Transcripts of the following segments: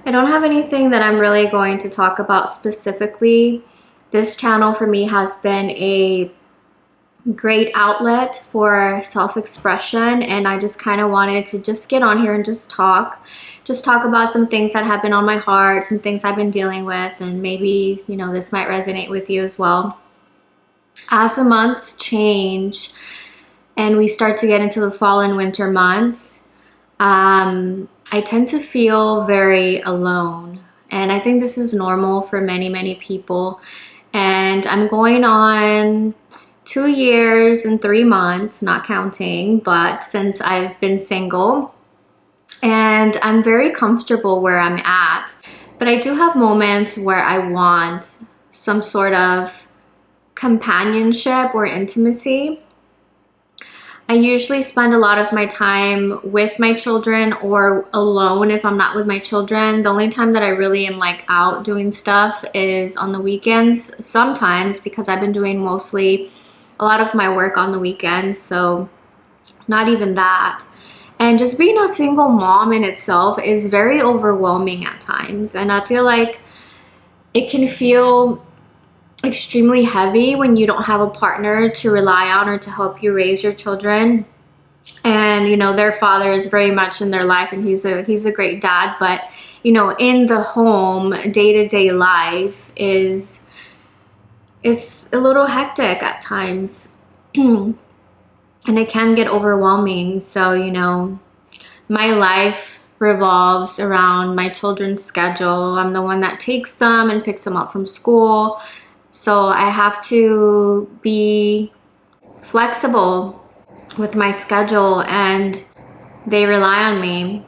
I don't have anything that I'm really going to talk about specifically. This channel for me has been a great outlet for self-expression, and I just kind of wanted to just get on here and just talk about some things that have been on my heart, some things I've been dealing with, and maybe, you know, this might resonate with you as well. As the months change and we start to get into the fall and winter months, I tend to feel very alone, and I think this is normal for many people. And I'm going on 2 years and 3 months, not counting, but since I've been single, and I'm very comfortable where I'm at. But I do have moments where I want some sort of companionship or intimacy. I usually spend a lot of my time with my children or alone if I'm not with my children. The only time that I really am like out doing stuff is on the weekends sometimes, because I've been doing mostly a lot of my work on the weekends, so not even that. And just being a single mom in itself is very overwhelming at times, and I feel like it can feel extremely heavy when you don't have a partner to rely on or to help you raise your children. And you know, their father is very much in their life, and he's a great dad, but you know, in the home, day-to-day life is a little hectic at times. And it can get overwhelming. So you know, my life revolves around my children's schedule. I'm the one that takes them and picks them up from school. So I have to be flexible with my schedule, and they rely on me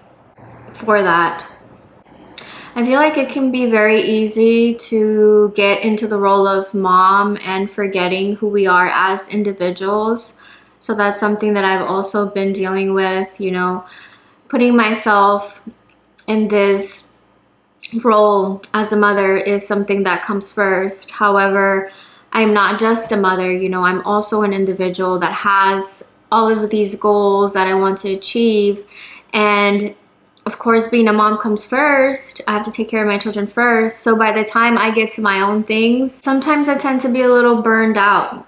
for that. I feel like it can be very easy to get into the role of mom and forgetting who we are as individuals. So that's something that I've also been dealing with, you know, putting myself in this role as a mother is something that comes first. However, I'm not just a mother, you know, I'm also an individual that has all of these goals that I want to achieve. And of course, being a mom comes first. I have to take care of my children first. So by the time I get to my own things, sometimes I tend to be a little burned out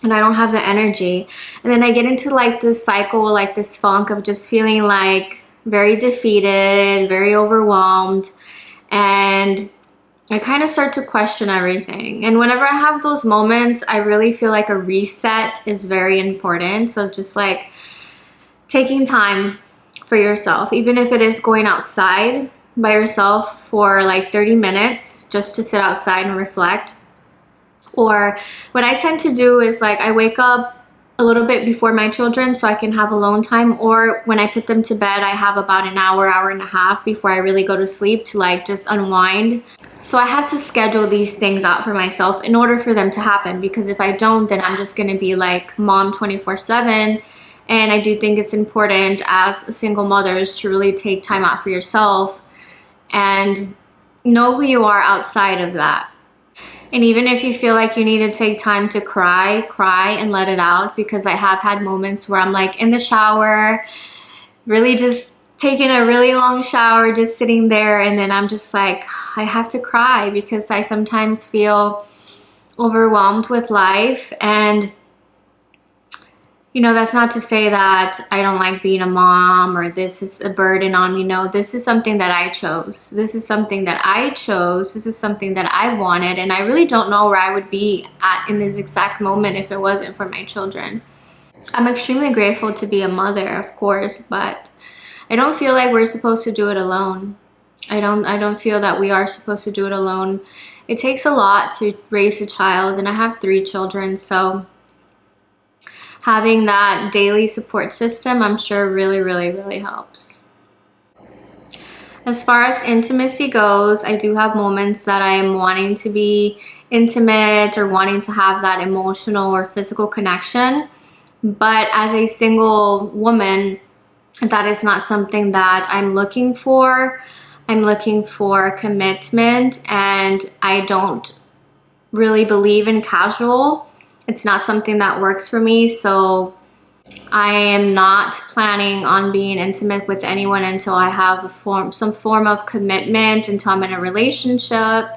and I don't have the energy. And then I get into like this cycle, like this funk of just feeling like very defeated, very overwhelmed, and I kind of start to question everything. And whenever I have those moments, I really feel like a reset is very important. So just like taking time for yourself, even if it is going outside by yourself for like 30 minutes just to sit outside and reflect. Or what I tend to do is like I wake up a little bit before my children so I can have alone time, or when I put them to bed, I have about an hour and a half before I really go to sleep to like just unwind. So I have to schedule these things out for myself in order for them to happen, because if I don't, then I'm just going to be like mom 24/7. And I do think it's important as single mothers to really take time out for yourself and know who you are outside of that. And even if you feel like you need to take time to cry and let it out, because I have had moments where I'm like in the shower, really just taking a really long shower, just sitting there, and then I'm just like, I have to cry because I sometimes feel overwhelmed with life. And you know, that's not to say that I don't like being a mom or this is a burden on me. No, this is something that I chose. This is something that I chose. This is something that I wanted. And I really don't know where I would be at in this exact moment if it wasn't for my children. I'm extremely grateful to be a mother, of course, but I don't feel like we're supposed to do it alone. I don't feel that we are supposed to do it alone. It takes a lot to raise a child, and I have 3 children, so having that daily support system, I'm sure really helps. As far as intimacy goes, I do have moments that I am wanting to be intimate or wanting to have that emotional or physical connection. But as a single woman, that is not something that I'm looking for. I'm looking for commitment, and I don't really believe in casual. It's not something that works for me. So I am not planning on being intimate with anyone until I have some form of commitment, until I'm in a relationship,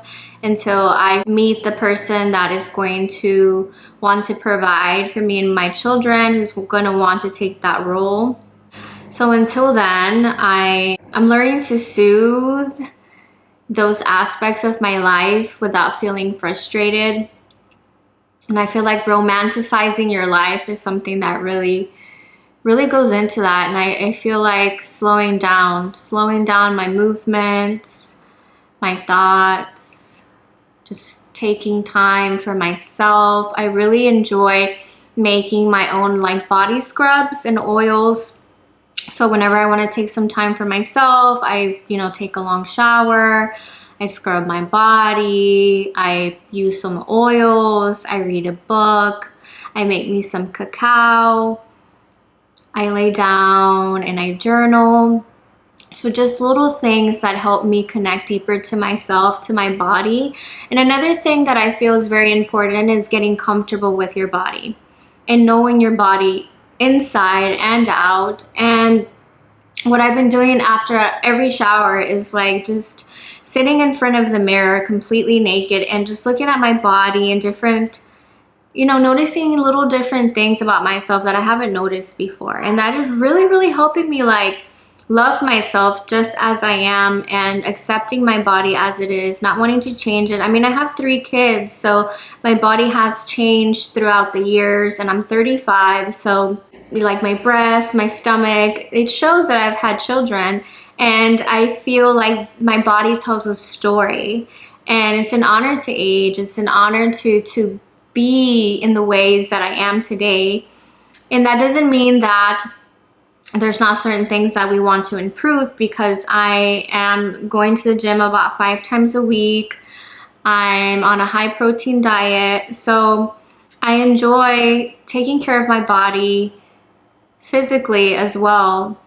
until I meet the person that is going to want to provide for me and my children, who's going to want to take that role. So until then, I'm learning to soothe those aspects of my life without feeling frustrated. And I feel like romanticizing your life is something that really goes into that. And I feel like slowing down my movements, my thoughts, just taking time for myself. I really enjoy making my own like body scrubs and oils. So whenever I want to take some time for myself, I, take a long shower, I scrub my body, I use some oils, I read a book, I make me some cacao, I lay down and I journal. So just little things that help me connect deeper to myself, to my body. And another thing that I feel is very important is getting comfortable with your body and knowing your body inside and out. And what I've been doing after every shower is like just sitting in front of the mirror completely naked and just looking at my body and different, noticing little different things about myself that I haven't noticed before. And that is really helping me like love myself just as I am and accepting my body as it is, not wanting to change it. I mean, I have 3 kids, so my body has changed throughout the years, and I'm 35, so like my breasts, my stomach, it shows that I've had children, and I feel like my body tells a story. And it's an honor to age. It's an honor to be in the ways that I am today. And that doesn't mean that there's not certain things that we want to improve, because I am going to the gym about 5 times a week. I'm on a high protein diet. So I enjoy taking care of my body physically as well,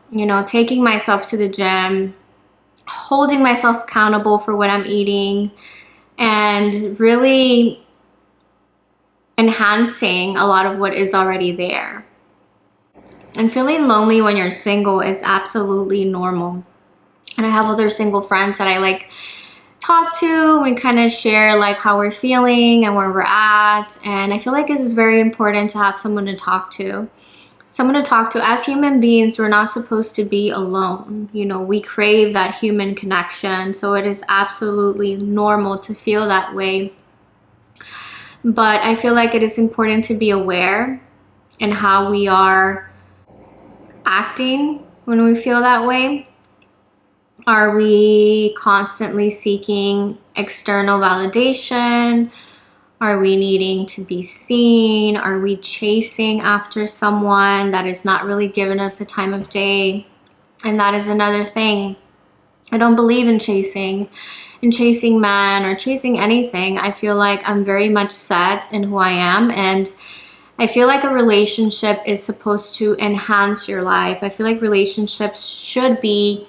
taking myself to the gym, holding myself accountable for what I'm eating, and really enhancing a lot of what is already there. And feeling lonely when you're single is absolutely normal. And I have other single friends that I like talk to. We kind of share like how we're feeling and where we're at. And I feel like it is very important to have someone to talk to. Someone to talk to. As human beings, we're not supposed to be alone. We crave that human connection. So it is absolutely normal to feel that way. But I feel like it is important to be aware in how we are acting when we feel that way. Are we constantly seeking external validation? Are we needing to be seen? Are we chasing after someone that is not really giving us the time of day? And that is another thing. I don't believe in chasing men or chasing anything. I feel like I'm very much set in who I am, and I feel like a relationship is supposed to enhance your life. I feel like relationships should be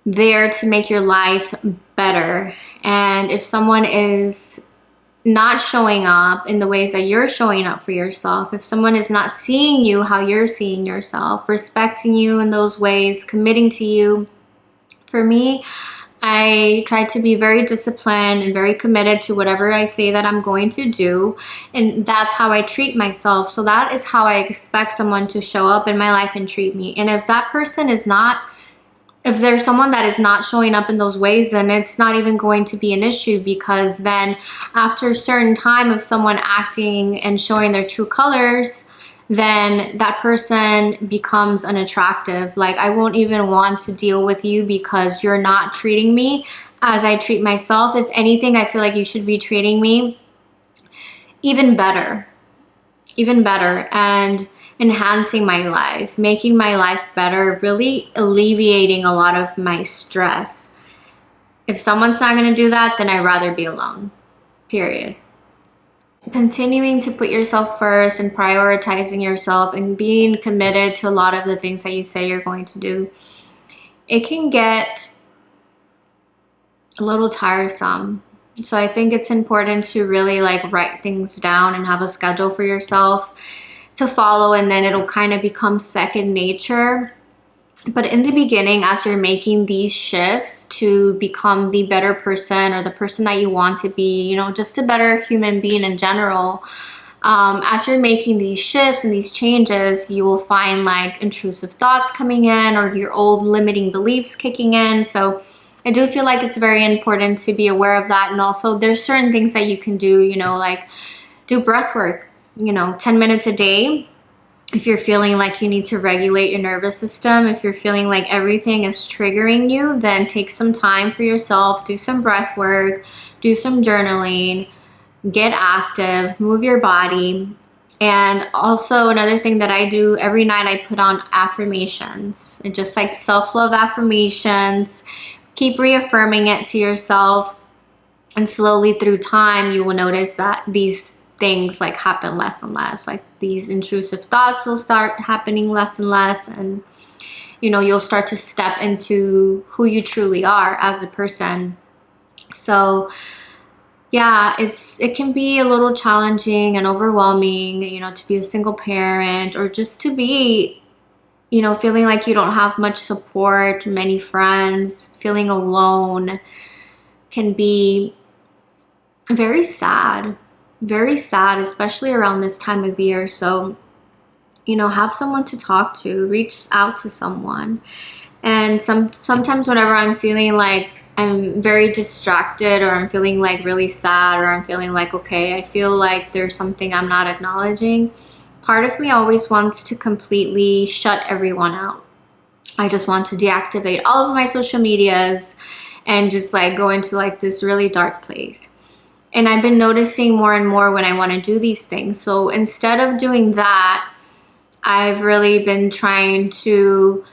there to make your life better. And if someone is not showing up in the ways that you're showing up for yourself, if someone is not seeing you how you're seeing yourself, respecting you in those ways, committing to you, for me, I try to be very disciplined and very committed to whatever I say that I'm going to do. And that's how I treat myself. So that is how I expect someone to show up in my life and treat me. And if that person is not, if there's someone that is not showing up in those ways, then it's not even going to be an issue, because then after a certain time of someone acting and showing their true colors, then that person becomes unattractive. Like, I won't even want to deal with you because you're not treating me as I treat myself. If anything, I feel like you should be treating me even better and enhancing my life, making my life better, really alleviating a lot of my stress. If someone's not going to do that, then I'd rather be alone, period. Continuing to put yourself first and prioritizing yourself and being committed to a lot of the things that you say you're going to do, it can get a little tiresome. So I think it's important to really like write things down and have a schedule for yourself. to follow, and then it'll kind of become second nature. But in the beginning, as you're making these shifts to become the better person or the person that you want to be, you know, just a better human being in general, as you're making these shifts and these changes, you will find like intrusive thoughts coming in or your old limiting beliefs kicking in. So I do feel like it's very important to be aware of that. And also there's certain things that you can do, you know, like do breath work, you know, 10 minutes a day. If you're feeling like you need to regulate your nervous system, if you're feeling like everything is triggering you, then take some time for yourself, do some breath work, do some journaling, get active, move your body. And also another thing that I do every night, I put on affirmations, and just like self-love affirmations. Keep reaffirming it to yourself, and slowly through time you will notice that these things like happen less and less. Like these intrusive thoughts will start happening less and less, and you know, you'll start to step into who you truly are as a person. So yeah, it can be a little challenging and overwhelming, you know, to be a single parent, or just to be, you know, feeling like you don't have much support, many friends, feeling alone can be very sad, especially around this time of year. So, you know, have someone to talk to, reach out to someone. And sometimes whenever I'm feeling like I'm very distracted, or I'm feeling like really sad, or I'm feeling like, okay, I feel like there's something I'm not acknowledging, part of me always wants to completely shut everyone out. I just want to deactivate all of my social medias and just like go into like this really dark place. And I've been noticing more and more when I want to do these things. So instead of doing that, I've really been trying to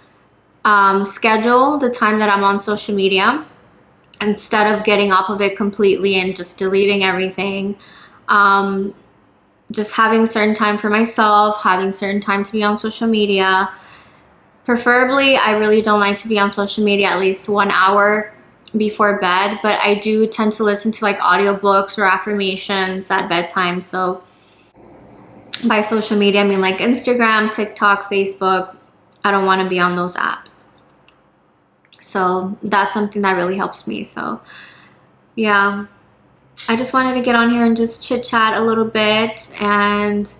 schedule the time that I'm on social media, instead of getting off of it completely and just deleting everything. Just having certain time for myself, having certain time to be on social media. Preferably, I really don't like to be on social media at least 1 hour before bed, but I do tend to listen to like audiobooks or affirmations at bedtime. So by social media, I mean like Instagram, TikTok, Facebook. I don't want to be on those apps. So that's something that really helps me. So yeah, I just wanted to get on here and just chit chat a little bit. And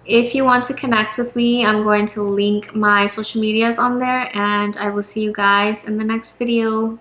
if you want to connect with me, I'm going to link my social medias on there, and I will see you guys in the next video.